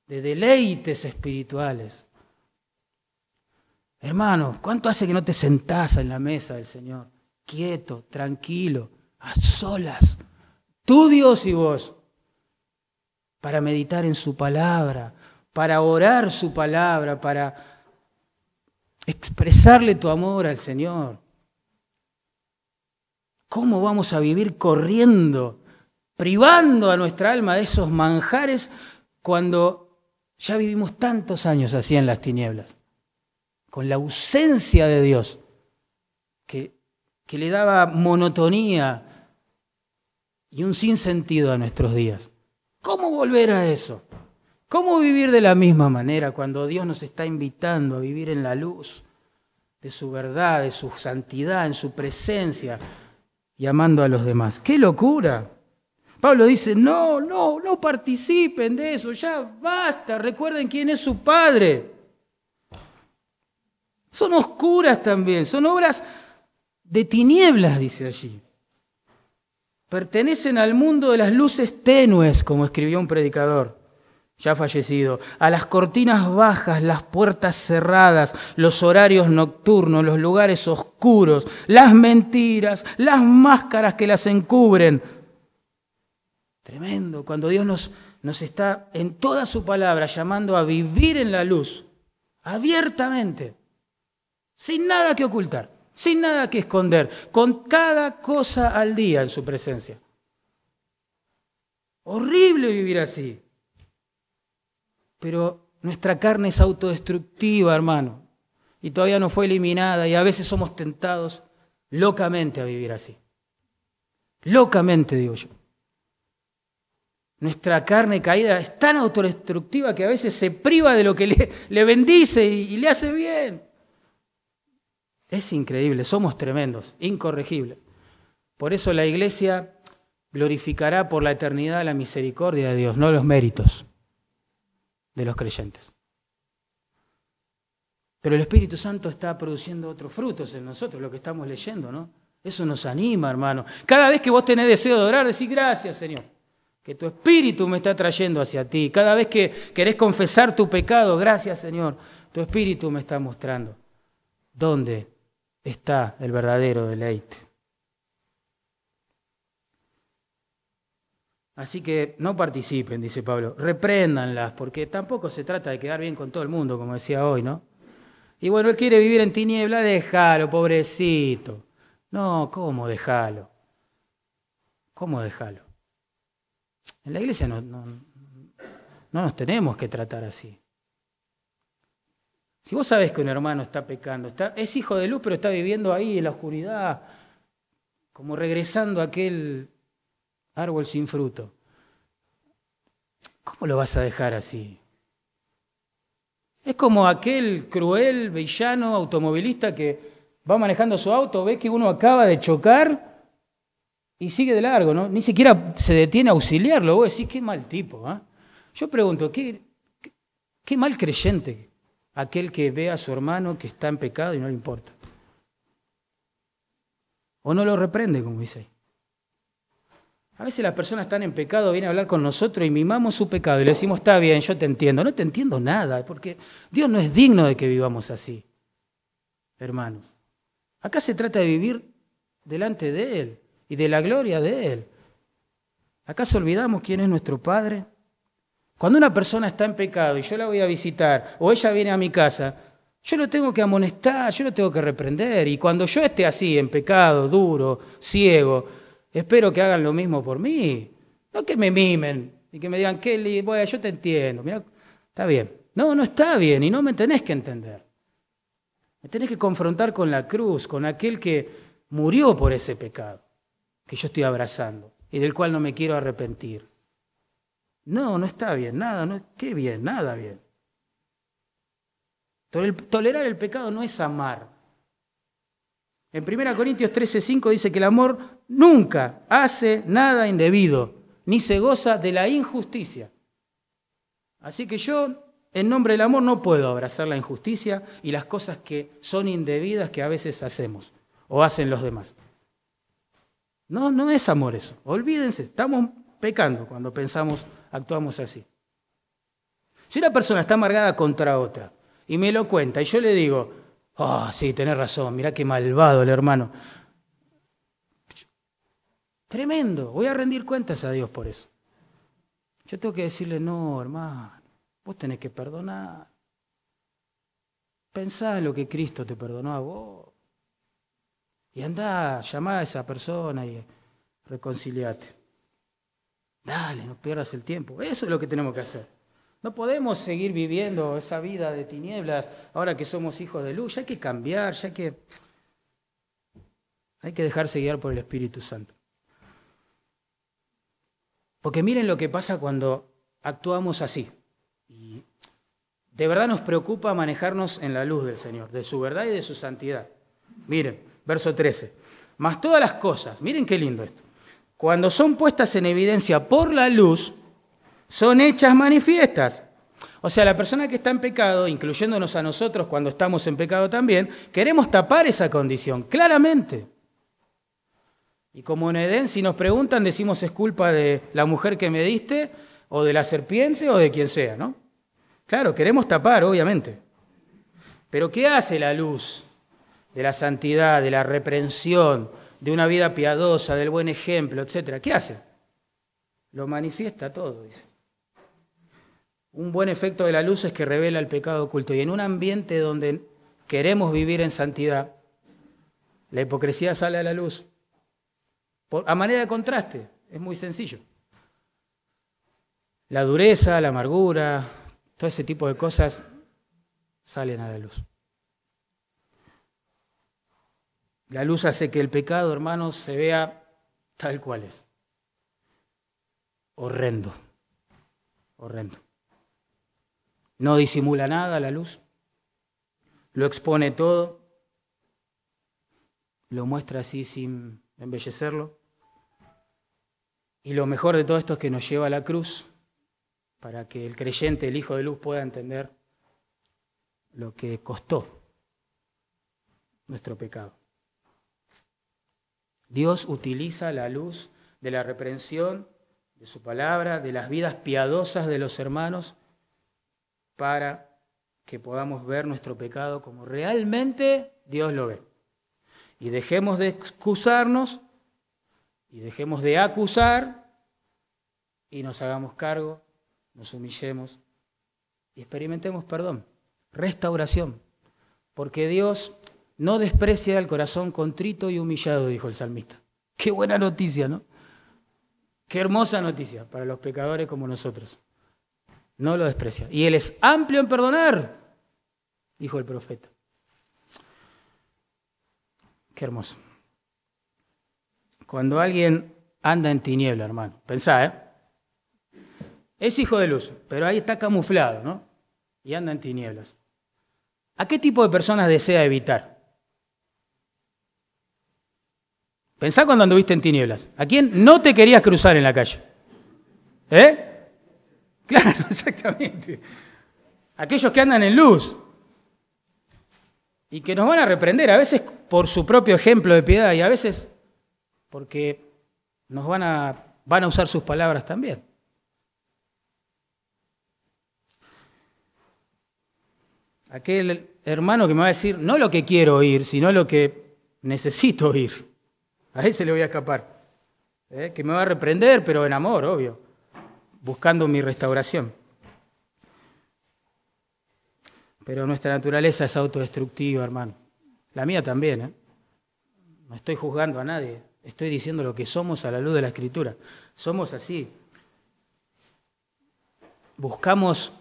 de deleites espirituales. Hermano, ¿cuánto hace que no te sentás en la mesa del Señor? Quieto, tranquilo, a solas, tú Dios y vos, para meditar en su palabra, para orar su palabra, para expresarle tu amor al Señor. ¿Cómo vamos a vivir corriendo, privando a nuestra alma de esos manjares cuando ya vivimos tantos años así en las tinieblas? Con la ausencia de Dios, que le daba monotonía y un sinsentido a nuestros días. ¿Cómo volver a eso? ¿Cómo vivir de la misma manera cuando Dios nos está invitando a vivir en la luz de su verdad, de su santidad, en su presencia y amando a los demás? ¡Qué locura! Pablo dice, no participen de eso, ya basta, recuerden quién es su Padre. Son oscuras también, son obras de tinieblas, dice allí. Pertenecen al mundo de las luces tenues, como escribió un predicador ya fallecido, a las cortinas bajas, las puertas cerradas, los horarios nocturnos, los lugares oscuros, las mentiras, las máscaras que las encubren. Tremendo, cuando Dios nos está en toda su palabra llamando a vivir en la luz, abiertamente, sin nada que ocultar, sin nada que esconder, con cada cosa al día en su presencia. Horrible vivir así. Pero nuestra carne es autodestructiva, hermano, y todavía no fue eliminada, y a veces somos tentados locamente a vivir así. Locamente, digo yo. Nuestra carne caída es tan autodestructiva que a veces se priva de lo que le bendice y le hace bien. Es increíble, somos tremendos, incorregibles. Por eso la Iglesia glorificará por la eternidad la misericordia de Dios, no los méritos de los creyentes. Pero el Espíritu Santo está produciendo otros frutos en nosotros, lo que estamos leyendo, ¿no? Eso nos anima, hermano. Cada vez que vos tenés deseo de orar, decís gracias, Señor, que tu Espíritu me está trayendo hacia ti. Cada vez que querés confesar tu pecado, gracias, Señor, tu Espíritu me está mostrando dónde está el verdadero deleite. Así que no participen, dice Pablo, repréndanlas, porque tampoco se trata de quedar bien con todo el mundo, como decía hoy, ¿no? Y bueno, él quiere vivir en tiniebla, déjalo, pobrecito. No, ¿cómo déjalo? ¿Cómo déjalo? En la iglesia no nos tenemos que tratar así. Si vos sabés que un hermano está pecando, es hijo de luz, pero está viviendo ahí en la oscuridad, como regresando a aquel árbol sin fruto, ¿cómo lo vas a dejar así? Es como aquel cruel, villano, automovilista que va manejando su auto, ve que uno acaba de chocar y sigue de largo, ¿no? Ni siquiera se detiene a auxiliarlo. Vos decís, qué mal tipo, ¿eh? Yo pregunto, ¿qué mal creyente aquel que ve a su hermano que está en pecado y no le importa? O no lo reprende, como dice ahí. A veces las personas están en pecado, vienen a hablar con nosotros y mimamos su pecado y le decimos, está bien, yo te entiendo. No te entiendo nada, porque Dios no es digno de que vivamos así, hermanos. Acá se trata de vivir delante de Él y de la gloria de Él. ¿Acaso olvidamos quién es nuestro Padre? Cuando una persona está en pecado y yo la voy a visitar o ella viene a mi casa, yo lo tengo que amonestar, yo lo tengo que reprender. Y cuando yo esté así, en pecado, duro, ciego, espero que hagan lo mismo por mí. No que me mimen y que me digan, Kelly, bueno, yo te entiendo. Mirá, está bien. No está bien y no me tenés que entender. Me tenés que confrontar con la cruz, con aquel que murió por ese pecado que yo estoy abrazando y del cual no me quiero arrepentir. No está bien, nada, qué bien, nada bien. Tolerar el pecado no es amar. En 1 Corintios 13:5 dice que el amor nunca hace nada indebido, ni se goza de la injusticia. Así que yo, en nombre del amor, no puedo abrazar la injusticia y las cosas que son indebidas que a veces hacemos o hacen los demás. No, no es amor eso. Olvídense, estamos pecando cuando actuamos así. Si una persona está amargada contra otra y me lo cuenta y yo le digo, sí, tenés razón, mirá qué malvado el hermano. Tremendo, voy a rendir cuentas a Dios por eso. Yo tengo que decirle, no, hermano, vos tenés que perdonar. Pensá en lo que Cristo te perdonó a vos. Y andá, llamá a esa persona y reconciliate. Dale, no pierdas el tiempo. Eso es lo que tenemos que hacer. No podemos seguir viviendo esa vida de tinieblas ahora que somos hijos de luz. Ya hay que cambiar, hay que dejarse guiar por el Espíritu Santo. Porque miren lo que pasa cuando actuamos así. Y de verdad nos preocupa manejarnos en la luz del Señor, de su verdad y de su santidad. Miren, verso 13. Mas todas las cosas, miren qué lindo esto, cuando son puestas en evidencia por la luz, son hechas manifiestas. O sea, la persona que está en pecado, incluyéndonos a nosotros cuando estamos en pecado también, queremos tapar esa condición, claramente. Y como en Edén, si nos preguntan, decimos es culpa de la mujer que me diste, o de la serpiente, o de quien sea, ¿no? Claro, queremos tapar, obviamente. Pero ¿qué hace la luz de la santidad, de la reprensión, de una vida piadosa, del buen ejemplo, etcétera? ¿Qué hace? Lo manifiesta todo, dice. Un buen efecto de la luz es que revela el pecado oculto. Y en un ambiente donde queremos vivir en santidad, la hipocresía sale a la luz. A manera de contraste, es muy sencillo. La dureza, la amargura, todo ese tipo de cosas salen a la luz. La luz hace que el pecado, hermanos, se vea tal cual es. Horrendo. Horrendo. No disimula nada la luz. Lo expone todo. Lo muestra así sin embellecerlo. Y lo mejor de todo esto es que nos lleva a la cruz para que el creyente, el Hijo de Luz, pueda entender lo que costó nuestro pecado. Dios utiliza la luz de la reprensión, de su palabra, de las vidas piadosas de los hermanos, para que podamos ver nuestro pecado como realmente Dios lo ve. Y dejemos de excusarnos, y dejemos de acusar, y nos hagamos cargo, nos humillemos, y experimentemos perdón, restauración. Porque Dios no desprecia el corazón contrito y humillado, dijo el salmista. Qué buena noticia, ¿no? Qué hermosa noticia para los pecadores como nosotros. No lo desprecia. Y Él es amplio en perdonar, dijo el profeta. Qué hermoso. Cuando alguien anda en tiniebla, hermano, pensá, es hijo de luz, pero ahí está camuflado, ¿no? Y anda en tinieblas. ¿A qué tipo de personas desea evitar? Pensá cuando anduviste en tinieblas. ¿A quién no te querías cruzar en la calle? Claro, exactamente. Aquellos que andan en luz y que nos van a reprender, a veces por su propio ejemplo de piedad y a veces porque nos van a usar sus palabras también. Aquel hermano que me va a decir no lo que quiero oír, sino lo que necesito oír. A ese le voy a escapar. Que me va a reprender, pero en amor, obvio, buscando mi restauración. Pero nuestra naturaleza es autodestructiva, hermano. La mía también, No estoy juzgando a nadie. Estoy diciendo lo que somos a la luz de la Escritura. Somos así. Buscamos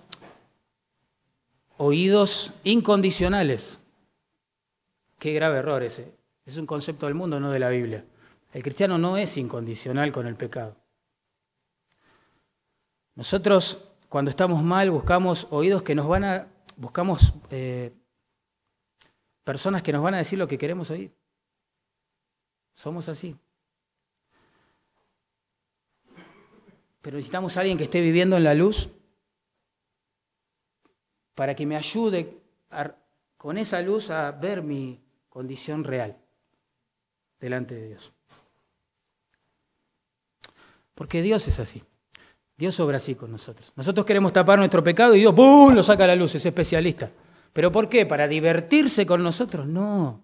oídos incondicionales. Qué grave error ese. Es un concepto del mundo, no de la Biblia. El cristiano no es incondicional con el pecado. Nosotros, cuando estamos mal, buscamos oídos que buscamos personas que nos van a decir lo que queremos oír. Somos así. Pero necesitamos a alguien que esté viviendo en la luz para que me ayude con esa luz a ver mi condición real delante de Dios. Porque Dios es así. Dios obra así con nosotros. Nosotros queremos tapar nuestro pecado y Dios ¡pum!, lo saca a la luz, es especialista. ¿Pero por qué? ¿Para divertirse con nosotros? No.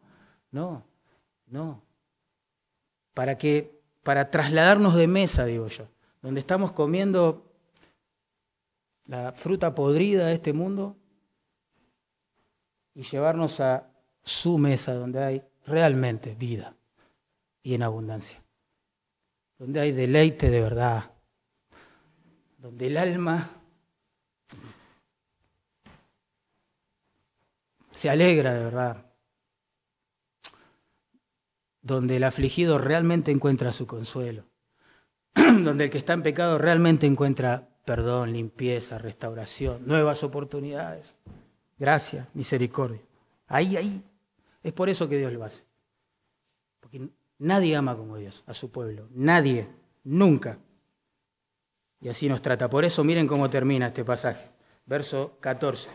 Para trasladarnos de mesa, digo yo, donde estamos comiendo la fruta podrida de este mundo y llevarnos a su mesa donde hay realmente vida y en abundancia, donde hay deleite de verdad, donde el alma se alegra de verdad, donde el afligido realmente encuentra su consuelo, donde el que está en pecado realmente encuentra perdón, limpieza, restauración, nuevas oportunidades, gracia, misericordia. Ahí. Es por eso que Dios lo hace. Porque nadie ama como Dios a su pueblo. Nadie, nunca. Y así nos trata. Por eso miren cómo termina este pasaje. Verso 14.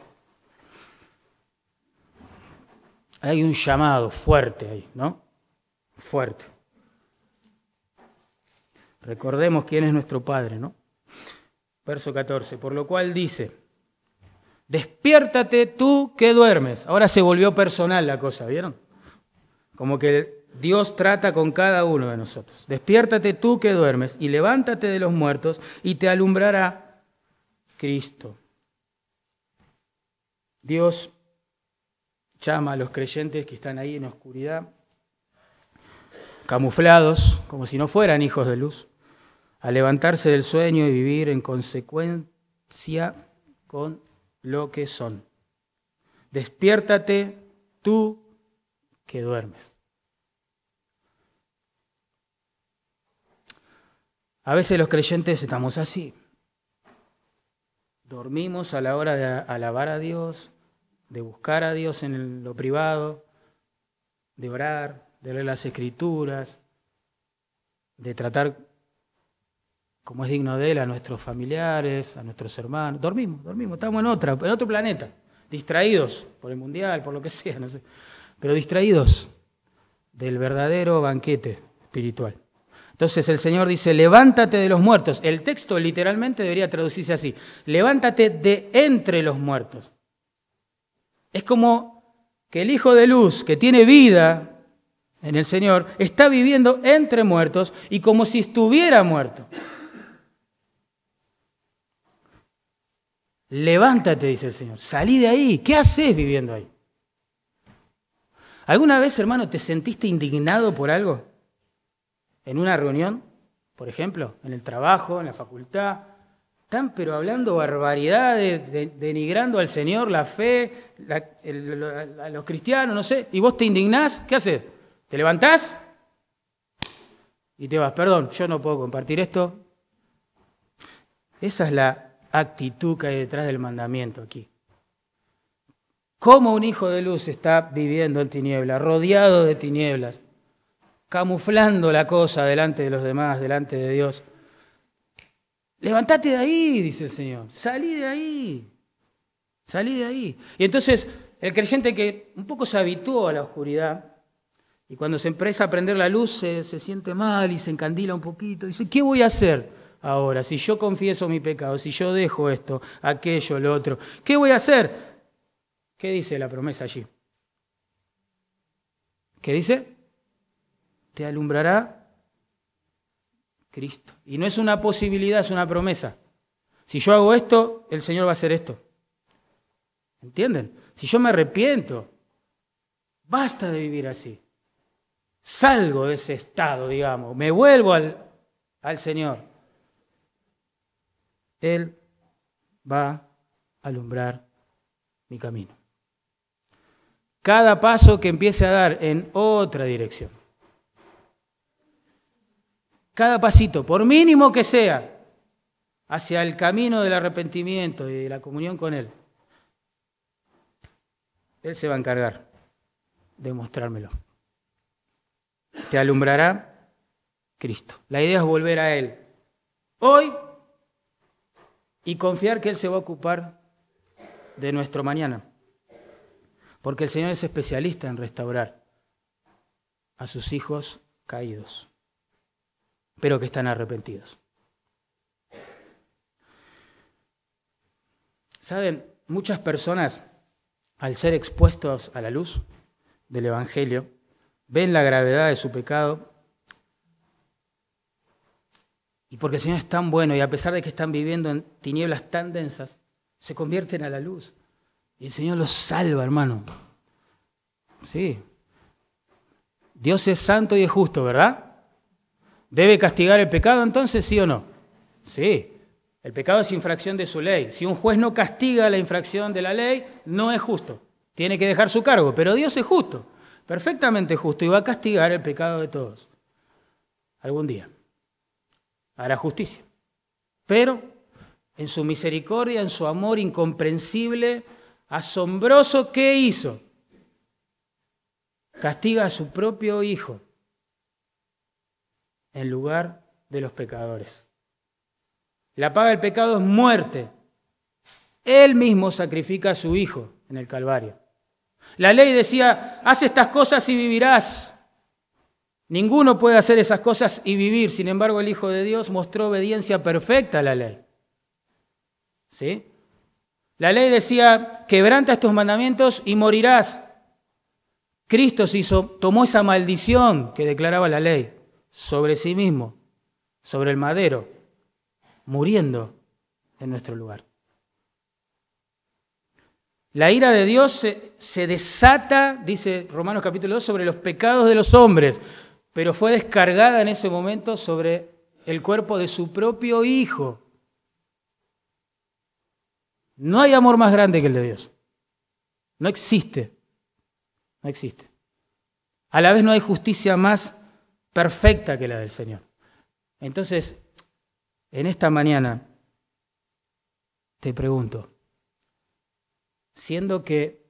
Hay un llamado fuerte ahí, ¿no? Fuerte. Recordemos quién es nuestro Padre, ¿no? Verso 14. Por lo cual dice: despiértate tú que duermes. Ahora se volvió personal la cosa, ¿vieron? Como que Dios trata con cada uno de nosotros. Despiértate tú que duermes y levántate de los muertos y te alumbrará Cristo. Dios llama a los creyentes que están ahí en oscuridad, camuflados, como si no fueran hijos de luz, a levantarse del sueño y vivir en consecuencia con lo que son. Despiértate tú que duermes. A veces los creyentes estamos así. Dormimos a la hora de alabar a Dios, de buscar a Dios en lo privado, de orar, de leer las Escrituras, de tratar como es digno de Él a nuestros familiares, a nuestros hermanos. Dormimos, estamos en otro planeta, distraídos por el mundial, por lo que sea, no sé, pero distraídos del verdadero banquete espiritual. Entonces el Señor dice: levántate de los muertos. El texto literalmente debería traducirse así: levántate de entre los muertos. Es como que el Hijo de Luz, que tiene vida en el Señor, está viviendo entre muertos y como si estuviera muerto. Levántate, dice el Señor, salí de ahí. ¿Qué haces viviendo ahí? ¿Alguna vez, hermano, te sentiste indignado por algo? En una reunión, por ejemplo, en el trabajo, en la facultad, están pero hablando barbaridades, denigrando al Señor, la fe, a los cristianos, no sé, y vos te indignás. ¿Qué haces? ¿Te levantás? Y te vas. Perdón, yo no puedo compartir esto. Esa es la actitud que hay detrás del mandamiento aquí. ¿Cómo un hijo de luz está viviendo en tinieblas, rodeado de tinieblas, camuflando la cosa delante de los demás, delante de Dios? Levántate de ahí, dice el Señor. Salí de ahí. Salí de ahí. Y entonces el creyente que un poco se habituó a la oscuridad y cuando se empieza a prender la luz se siente mal y se encandila un poquito. Dice: ¿qué voy a hacer ahora? Si yo confieso mi pecado, si yo dejo esto, aquello, lo otro, ¿qué voy a hacer? ¿Qué dice la promesa allí? ¿Qué dice? Te alumbrará Cristo. Y no es una posibilidad, es una promesa. Si yo hago esto, el Señor va a hacer esto. ¿Entienden? Si yo me arrepiento, basta de vivir así. Salgo de ese estado, digamos, me vuelvo al Señor. Él va a alumbrar mi camino. Cada paso que empiece a dar en otra dirección. Cada pasito, por mínimo que sea, hacia el camino del arrepentimiento y de la comunión con Él, Él se va a encargar de mostrármelo. te alumbrará Cristo. La idea es volver a Él hoy y confiar que Él se va a ocupar de nuestro mañana. Porque el Señor es especialista en restaurar a sus hijos caídos, pero que están arrepentidos. ¿Saben? Muchas personas, al ser expuestos a la luz del Evangelio, ven la gravedad de su pecado y porque el Señor es tan bueno y a pesar de que están viviendo en tinieblas tan densas, se convierten a la luz. Y el Señor los salva, hermano. Sí. Dios es santo y es justo, ¿verdad? ¿Debe castigar el pecado entonces, sí o no? Sí. El pecado es infracción de su ley. Si un juez no castiga la infracción de la ley, no es justo. Tiene que dejar su cargo. Pero Dios es justo, perfectamente justo, y va a castigar el pecado de todos. Algún día. Hará justicia. Pero en su misericordia, en su amor incomprensible, asombroso, ¿qué hizo? Castiga a su propio Hijo en lugar de los pecadores. La paga del pecado es muerte. Él mismo sacrifica a su Hijo en el Calvario. La ley decía, haz estas cosas y vivirás. Ninguno puede hacer esas cosas y vivir. Sin embargo, el Hijo de Dios mostró obediencia perfecta a la ley. ¿Sí? La ley decía, quebranta estos mandamientos y morirás. Cristo tomó esa maldición que declaraba la ley sobre sí mismo, sobre el madero, muriendo en nuestro lugar. La ira de Dios se desata, dice Romanos capítulo 2, sobre los pecados de los hombres, pero fue descargada en ese momento sobre el cuerpo de su propio Hijo. No hay amor más grande que el de Dios. No existe. No existe. A la vez no hay justicia más perfecta que la del Señor. Entonces, en esta mañana te pregunto, siendo que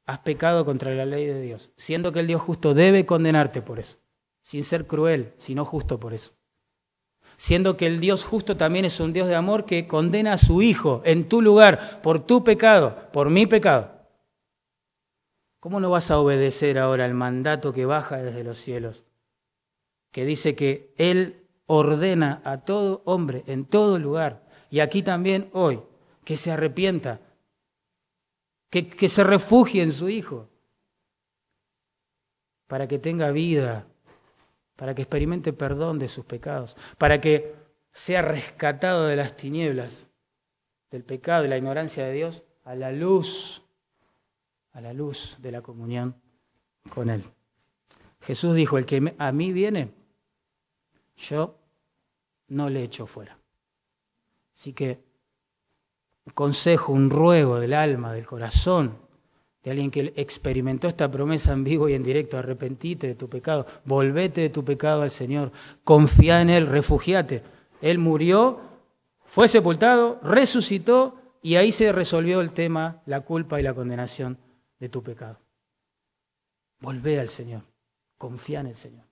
has pecado contra la ley de Dios, siendo que el Dios justo debe condenarte por eso, sin ser cruel, sino justo por eso, siendo que el Dios justo también es un Dios de amor que condena a su Hijo en tu lugar, por tu pecado, por mi pecado, ¿cómo no vas a obedecer ahora el mandato que baja desde los cielos, que dice que Él ordena a todo hombre en todo lugar, y aquí también hoy, que se arrepienta, que se refugie en su Hijo, para que tenga vida, para que experimente perdón de sus pecados, para que sea rescatado de las tinieblas, del pecado y la ignorancia de Dios, a la luz de la comunión con Él. Jesús dijo, el que a mí viene, yo no le echo fuera. Así que un consejo, un ruego del alma, del corazón, de alguien que experimentó esta promesa en vivo y en directo, arrepentite de tu pecado, volvete de tu pecado al Señor, confía en Él, refugiate. Él murió, fue sepultado, resucitó y ahí se resolvió el tema, la culpa y la condenación de tu pecado. Volvé al Señor, confía en el Señor.